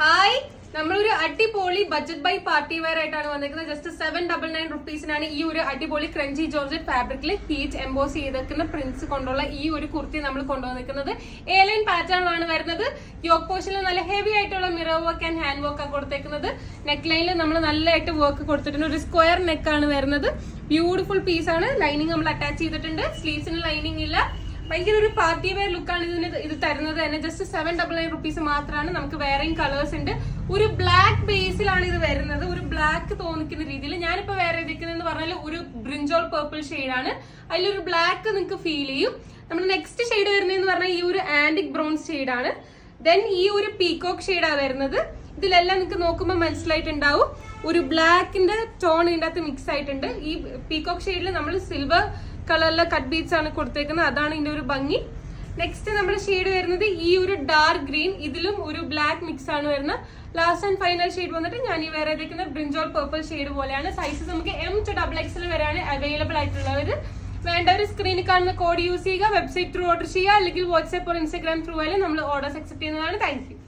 Hi, നമ്മളൊരു അടിപൊളി budget by party wear ആയിട്ടാണ് വന്നിരിക്കുന്നത്. ജസ്റ്റ് 799 റുപ്പീസിനാണ് ഈ ഒരു അടിപൊളി ക്രഞ്ചി ജോർജറ്റ് ഫാബ്രിക്കിൽ പീച്ച് എംബോസ് ചെയ്തിരിക്കുന്ന പ്രിന്റ്സ് കൊണ്ടുള്ള ഈ ഒരു കുർത്തി നമ്മൾ കൊണ്ടുവന്നിരിക്കുന്നത്. എ-ലൈൻ പാറ്റേണിലാണ് വരുന്നത്. യോക്ക് പോർഷനിൽ നല്ല ഹെവി ആയിട്ടുള്ള mirror work and hand work ആണ് കൊടുത്തേക്കുന്നത്. നെക്ക് ലൈനിൽ നമ്മൾ നല്ലതായിട്ട് വർക്ക് കൊടുത്തിട്ടുണ്ട്. ഒരു സ്ക്വയർ നെക്ക് ആണ് വരുന്നത്. ബ്യൂട്ടിഫുൾ പീസ് ആണ്. ലൈനിങ് നമ്മൾ അറ്റാച്ച് ചെയ്തിട്ടുണ്ട്. സ്ലീവ്സിന് ലൈനിങ് ഇല്ല. ഭയങ്കര ഒരു പാർട്ടി വെയർ ലുക്കാണ് ഇത് തരുന്നത് തന്നെ. ജസ്റ്റ് 799 റുപ്പീസ് മാത്രമാണ്. നമുക്ക് വേറെയും കളേഴ്സ് ഉണ്ട്. ഒരു ബ്ലാക്ക് ബേസിലാണ് ഇത് വരുന്നത്. ഒരു ബ്ലാക്ക് തോന്നിക്കുന്ന രീതിയിൽ. ഞാനിപ്പോ വേറെ ഇരിക്കുന്നതെന്ന് പറഞ്ഞാൽ ഒരു ബ്രിഞ്ചോൾ പേർപ്പിൾ ഷെയ്ഡാണ്. അതിലൊരു ബ്ലാക്ക് നിങ്ങൾക്ക് ഫീൽ ചെയ്യും. നമ്മുടെ നെക്സ്റ്റ് ഷെയ്ഡ് വരുന്നതെന്ന് പറഞ്ഞാൽ ഈ ഒരു ആന്റിക് ബ്രൗൺസ് ഷെയ്ഡാണ്. ദെൻ ഈ ഒരു പീകോക്ക് ഷെയ്ഡാണ് വരുന്നത്. ഇതിലെല്ലാം നിങ്ങൾക്ക് നോക്കുമ്പോൾ മനസ്സിലായിട്ടുണ്ടാവും ഒരു ബ്ലാക്കിന്റെ ടോൺ ഇതിൻ്റെ അകത്ത് മിക്സ് ആയിട്ടുണ്ട്. ഈ പീകോക്ക് ഷെയ്ഡിൽ നമ്മൾ സിൽവർ കളറിലെ കട്ട് ബീഡ്സ് ആണ് കൊടുത്തേക്കുന്നത്. അതാണ് ഇതിന്റെ ഒരു ഭംഗി. നെക്സ്റ്റ് നമ്മുടെ ഷെയ്ഡ് വരുന്നത് ഈ ഒരു ഡാർക്ക് ഗ്രീൻ. ഇതിലും ഒരു ബ്ലാക്ക് മിക്സ് ആണ് വരുന്നത്. ലാസ്റ്റ് ആൻഡ് ഫൈനൽ ഷെയ്ഡ് വന്നിട്ട് ഞാൻ ഈ വേറെ ഇരിക്കുന്ന ബ്രിഞ്ചോൾ പേർപ്പിൾ ഷെയ്ഡ് പോലെയാണ്. സൈസസ് നമുക്ക് M to XXL വരെയാണ് അവൈലബിൾ ആയിട്ടുള്ളത്. വേണ്ടവർ സ്ക്രീനിൽ കാണുന്ന കോഡ് യൂസ് ചെയ്യുക. വെബ്സൈറ്റ് ത്രൂ ഓർഡർ ചെയ്യുക, അല്ലെങ്കിൽ വാട്സ്ആപ്പ് ഓർ ഇൻസ്റ്റാഗ്രാം ത്രൂ ആയാലും നമ്മൾ ഓർഡേഴ്സ് അക്സെപ്റ്റ് ചെയ്യുന്നതാണ്. Thank you.